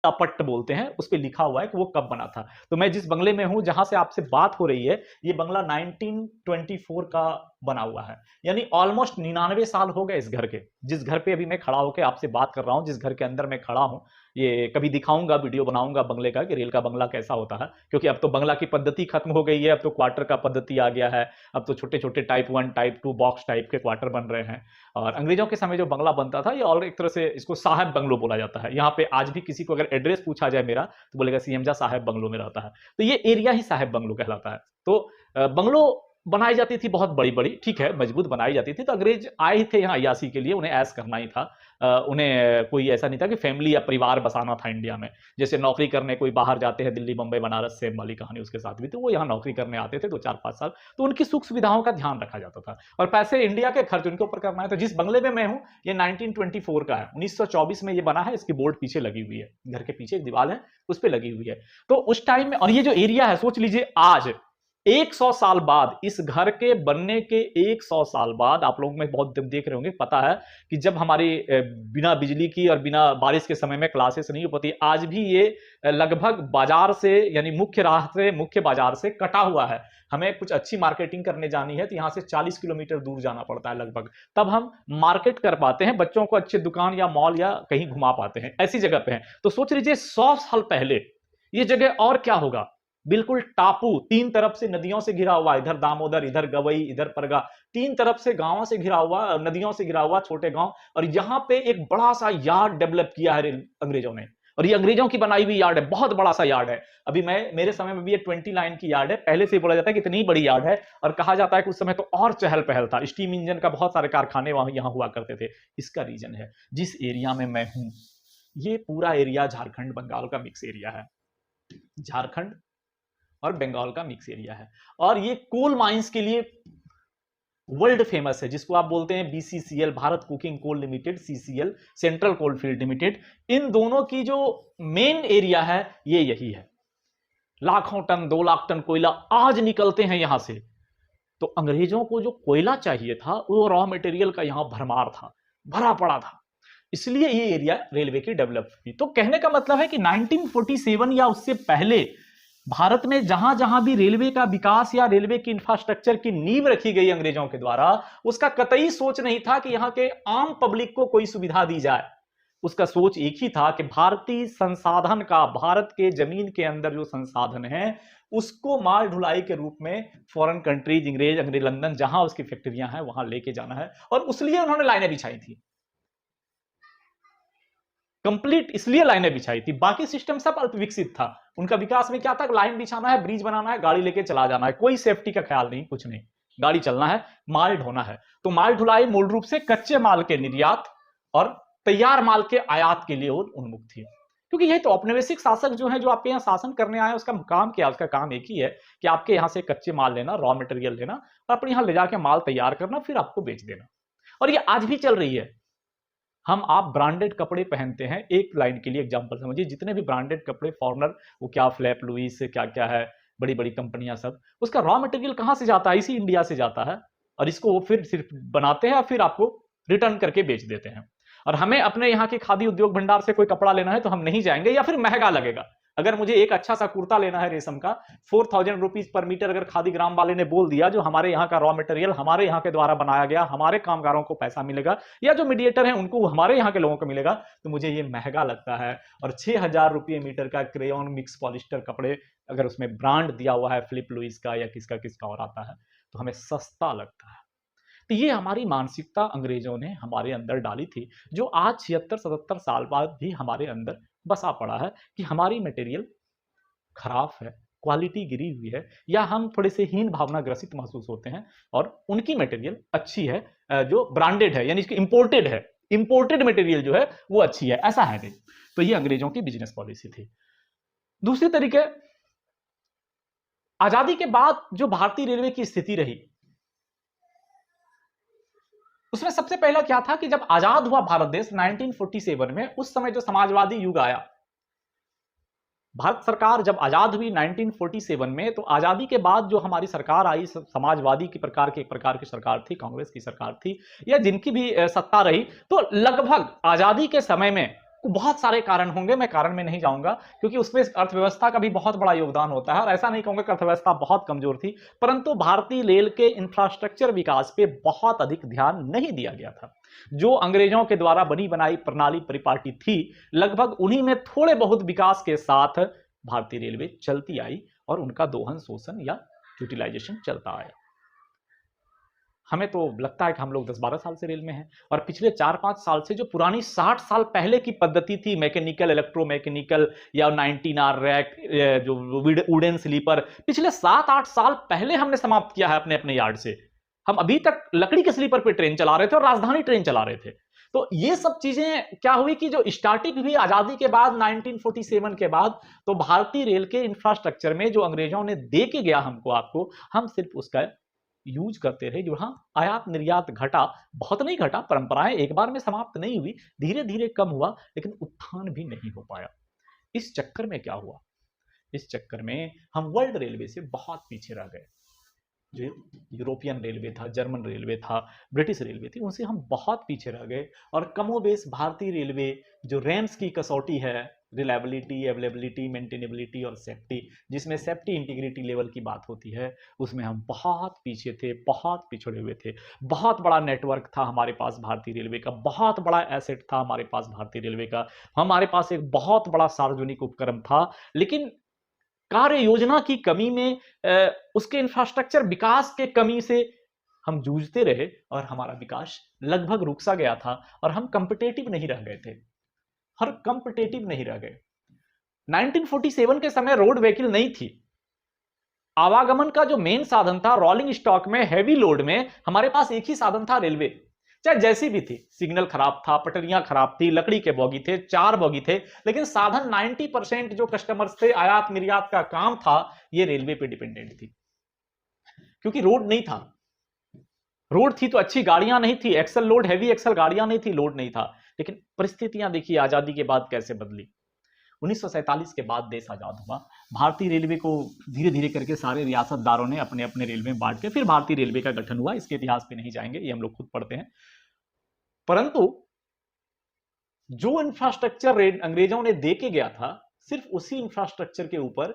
अपट्ट बोलते हैं, उस पे लिखा हुआ है कि वो कब बना था। तो मैं जिस बंगले में हूं, जहां से आपसे बात हो रही है, ये बंगला 1924 का बना हुआ है। यानी ऑलमोस्ट 99 साल हो गए इस घर के। जिस घर पे अभी मैं खड़ा होकर आपसे बात कर रहा हूं, जिस घर के अंदर मैं खड़ा हूं, ये कभी दिखाऊंगा, वीडियो बनाऊंगा बंगले का कि रेल का बंगला कैसा होता है, क्योंकि अब तो बंगला की पद्धति खत्म हो गई है, अब तो क्वार्टर का पद्धति आ गया है। अब तो छोटे छोटे टाइप 1 टाइप 2 बॉक्स टाइप के क्वार्टर बन रहे हैं। और अंग्रेजों के समय जो बंगला बनता था, ये और एक तरह से इसको साहब बंगलो बोला जाता है। यहाँ पे आज भी किसी को अगर एड्रेस पूछा जाए मेरा, तो बोलेगा सीएमजा साहब बंगलो में रहता है। तो ये एरिया ही साहब बंगलो कहलाता है। तो बंगलो बनाई जाती थी बहुत बड़ी बड़ी, ठीक है, मजबूत बनाई जाती थी। तो अंग्रेज आए थे यहाँ अयासी के लिए, उन्हें ऐश करना ही था। उन्हें कोई ऐसा नहीं था कि फैमिली या परिवार बसाना था इंडिया में। जैसे नौकरी करने कोई बाहर जाते हैं, दिल्ली बंबई बनारस, सेम वाली कहानी उसके साथ भी। तो वो यहाँ नौकरी करने आते थे 2 4 5 साल, तो उनकी सुख सुविधाओं का ध्यान रखा जाता था और पैसे इंडिया के खर्च उनके ऊपर करना है। तो जिस बंगले में मैं हूँ, ये 1924 का है, 1924 में ये बना है। इसकी बोर्ड पीछे लगी हुई है, घर के पीछे एक दीवार है, उस पर लगी हुई है। तो उस टाइम में, और ये जो एरिया है, सोच लीजिए आज 100 साल बाद, इस घर के बनने के 100 साल बाद, आप लोग में बहुत देख रहे होंगे, पता है कि जब हमारी बिना बिजली की और बिना बारिश के समय में क्लासेस नहीं हो पाती, आज भी ये लगभग बाजार से, यानी मुख्य राह से, मुख्य बाजार से कटा हुआ है। हमें कुछ अच्छी मार्केटिंग करने जानी है तो यहां से 40 किलोमीटर दूर जाना पड़ता है लगभग, तब हम मार्केट कर पाते हैं, बच्चों को अच्छे दुकान या मॉल या कहीं घुमा पाते हैं। ऐसी जगह पे है। तो सोच लीजिए 100 साल पहले ये जगह और क्या होगा। बिल्कुल टापू, 3 तरफ से नदियों से घिरा हुआ, इधर दामोदर, इधर गवई, इधर परगा, 3 तरफ से गांवों से घिरा हुआ, नदियों से घिरा हुआ छोटे गांव। और यहां पे एक बड़ा सा यार्ड डेवलप किया है अंग्रेजों ने, और ये अंग्रेजों की बनाई हुई यार्ड है, बहुत बड़ा सा यार्ड है। अभी मेरे समय में भी ये 20 लाइन की यार्ड है, पहले से ही बोला जाता है कि इतनी बड़ी यार्ड है। और कहा जाता है कि उस समय तो और चहल पहल था, स्टीम इंजन का बहुत सारे कारखाने वहां यहां हुआ करते थे। इसका रीजन है, जिस एरिया में मैं हूं, ये पूरा एरिया झारखंड बंगाल का मिक्स एरिया है। झारखंड और बंगाल का मिक्स एरिया है। और ये कोल माइंस के लिए वर्ल्ड फेमस है, जिसको आप बोलते हैं BCCL, Bharat coking coal limited, CCL, central coalfield limited. इन दोनों की जो मेन एरिया है, ये यही है। लाखों टन, 2 लाख टन कोयला आज निकलते हैं यहां से। तो अंग्रेजों को जो कोयला चाहिए था, वो रॉ मटेरियल का यहां भरमार था, भरा पड़ा था। इसलिए ये एरिया रेलवे की डेवलप हुई। तो कहने का मतलब है कि 1947 या उससे पहले भारत में जहां जहां भी रेलवे का विकास या रेलवे की इंफ्रास्ट्रक्चर की नींव रखी गई अंग्रेजों के द्वारा, उसका कतई सोच नहीं था कि यहां के आम पब्लिक को कोई सुविधा दी जाए। उसका सोच एक ही था कि भारतीय संसाधन का, भारत के जमीन के अंदर जो संसाधन है, उसको माल ढुलाई के रूप में फॉरेन कंट्रीज, अंग्रेज लंदन, जहां उसकी फैक्ट्रियां हैं, वहां लेके जाना है। और उसलिए उन्होंने लाइनें बिछाई थी, कंप्लीट इसलिए लाइनें बिछाई थी। बाकी सिस्टम सब अल्प विकसित था। उनका विकास में क्या था, लाइन बिछाना है, ब्रिज बनाना है, गाड़ी लेके चला जाना है, कोई सेफ्टी का ख्याल नहीं, कुछ नहीं, गाड़ी चलना है, माल ढोना है। तो माल ढुलाई मूल रूप से कच्चे माल के निर्यात और तैयार माल के आयात के लिए उन्मुख थी। क्योंकि यही तो औपनिवेशिक शासक जो है, जो आपके यहाँ शासन करने आए, उसका काम क्या, उसका काम एक ही है कि आपके यहाँ से कच्चे माल लेना, रॉ मटेरियल लेना, और अपने यहाँ ले जाके माल तैयार करना, फिर आपको बेच देना। और ये आज भी चल रही है। हम आप ब्रांडेड कपड़े पहनते हैं, एक लाइन के लिए एग्जांपल समझिए, जितने भी ब्रांडेड कपड़े फॉरनर, वो क्या फ्लैप लुइस क्या क्या है, बड़ी बड़ी कंपनियां, सब उसका रॉ मटेरियल कहां से जाता है, इसी इंडिया से जाता है। और इसको वो फिर सिर्फ बनाते हैं और फिर आपको रिटर्न करके बेच देते हैं। और हमें अपने यहाँ के खादी उद्योग भंडार से कोई कपड़ा लेना है तो हम नहीं जाएंगे, या फिर महंगा लगेगा। अगर मुझे एक अच्छा सा कुर्ता लेना है रेशम का, 4000 रुपीज पर मीटर, अगर खादी ग्राम वाले ने बोल दिया, जो हमारे यहाँ का रॉ मटेरियल हमारे यहाँ के द्वारा बनाया गया, हमारे कामगारों को पैसा मिलेगा, या जो मीडिएटर है उनको, हमारे यहाँ के लोगों को मिलेगा, तो मुझे ये महंगा लगता है। और 6000 रुपये मीटर का क्रेयॉन मिक्स पॉलिस्टर कपड़े, अगर उसमें ब्रांड दिया हुआ है फिलिप लुइस का या किसका किसका और आता है, तो हमें सस्ता लगता है। तो ये हमारी मानसिकता अंग्रेजों ने हमारे अंदर डाली थी, जो आज 76-77 साल बाद भी हमारे अंदर बसा पड़ा है कि हमारी मटेरियल खराब है, क्वालिटी गिरी हुई है, या हम थोड़े से हीन भावना ग्रसित महसूस होते हैं, और उनकी मटेरियल अच्छी है, जो ब्रांडेड है, यानी इसकी इंपोर्टेड है, इंपोर्टेड मटेरियल जो है वो अच्छी है, ऐसा है नहीं। तो ये अंग्रेजों की बिजनेस पॉलिसी थी। दूसरी तरीके, आजादी के बाद जो भारतीय रेलवे की स्थिति रही, उसमें सबसे पहला क्या था कि जब आजाद हुआ भारत देश 1947 में, उस समय जो समाजवादी युग आया, भारत सरकार जब आजाद हुई 1947 में, तो आजादी के बाद जो हमारी सरकार आई, समाजवादी की एक प्रकार की सरकार थी, कांग्रेस की सरकार थी, या जिनकी भी सत्ता रही, तो लगभग आजादी के समय में बहुत सारे कारण होंगे, मैं कारण में नहीं जाऊंगा, क्योंकि उसमें अर्थव्यवस्था का भी बहुत बड़ा योगदान होता है। और ऐसा नहीं कहूंगा कि अर्थव्यवस्था बहुत कमजोर थी, परंतु भारतीय रेल के इंफ्रास्ट्रक्चर विकास पे बहुत अधिक ध्यान नहीं दिया गया था। जो अंग्रेजों के द्वारा बनी बनाई प्रणाली परिपाटी थी, लगभग उन्हीं में थोड़े बहुत विकास के साथ भारतीय रेलवे चलती आई और उनका दोहन शोषण या यूटिलाइजेशन चलता आया। हमें तो लगता है कि हम लोग 10-12 साल से रेल में हैं, और पिछले 4-5 साल से जो पुरानी 60 साल पहले की पद्धति थी, मैकेनिकल, इलेक्ट्रोमैकेनिकल या 19 आर रैक, जो वुडन स्लीपर, पिछले 7-8 साल पहले हमने समाप्त किया है अपने अपने यार्ड से। हम अभी तक लकड़ी के स्लीपर पे ट्रेन चला रहे थे और राजधानी ट्रेन चला रहे थे। तो ये सब चीजें क्या हुई कि जो स्टार्टिंग हुई आजादी के बाद 1947 के बाद, तो भारतीय रेल के इंफ्रास्ट्रक्चर में जो अंग्रेजों ने दे के गया हमको, आपको, हम सिर्फ उसका यूज करते रहे। जो हाँ, आयात निर्यात घटा, बहुत नहीं घटा, परंपराएं एक बार में समाप्त नहीं हुई, धीरे धीरे कम हुआ, लेकिन उत्थान भी नहीं हो पाया। इस चक्कर में क्या हुआ, इस चक्कर में हम वर्ल्ड रेलवे से बहुत पीछे रह गए। जो यूरोपियन रेलवे था, जर्मन रेलवे था, ब्रिटिश रेलवे थी, उनसे हम बहुत पीछे रह गए। और कमोबेश भारतीय रेलवे जो रैम्स की कसौटी है, रिलायबिलिटी, अवेलेबिलिटी, मेंटेनेबिलिटी और सेफ्टी, जिसमें सेफ्टी इंटीग्रिटी लेवल की बात होती है, उसमें हम बहुत पीछे थे, बहुत पिछड़े हुए थे। बहुत बड़ा नेटवर्क था हमारे पास भारतीय रेलवे का, बहुत बड़ा एसेट था हमारे पास भारतीय रेलवे का, हमारे पास एक बहुत बड़ा सार्वजनिक उपक्रम था, लेकिन कार्य योजना की कमी में, उसके इंफ्रास्ट्रक्चर विकास के कमी से हम जूझते रहे, और हमारा विकास लगभग रुक सा गया था, और हम कंपिटेटिव नहीं रह गए थे, हर कंपिटेटिव नहीं रह गए। 1947 के समय रोड व्हीकल नहीं थी। आवागमन का जो मेन साधन था, रोलिंग स्टॉक में, हैवी लोड में, हमारे पास एक ही साधन था, रेलवे। चाहे जैसी भी थी, सिग्नल खराब था, पटरियां खराब थी, लकड़ी के बोगी थे, 4 बोगी थे, लेकिन साधन 90% जो कस्टमर्स थे, आयात निर्यात का काम था, ये रेलवे पे डिपेंडेंट थी, क्योंकि रोड नहीं था। रोड थी तो अच्छी गाड़ियां नहीं थी, एक्सल लोड, हैवी एक्सल गाड़ियां नहीं थी, लोड नहीं था। लेकिन परिस्थितियां देखिए आजादी के बाद कैसे बदली। 1947 के बाद देश आजाद हुआ, भारतीय रेलवे को धीरे धीरे करके सारे रियासतदारों ने अपने अपने रेलवे में बांट के फिर भारतीय रेलवे का गठन हुआ। इसके इतिहास पे नहीं जाएंगे, ये हम लोग खुद पढ़ते हैं। परंतु जो इंफ्रास्ट्रक्चर अंग्रेजों ने दे के गया था, सिर्फ उसी इंफ्रास्ट्रक्चर के ऊपर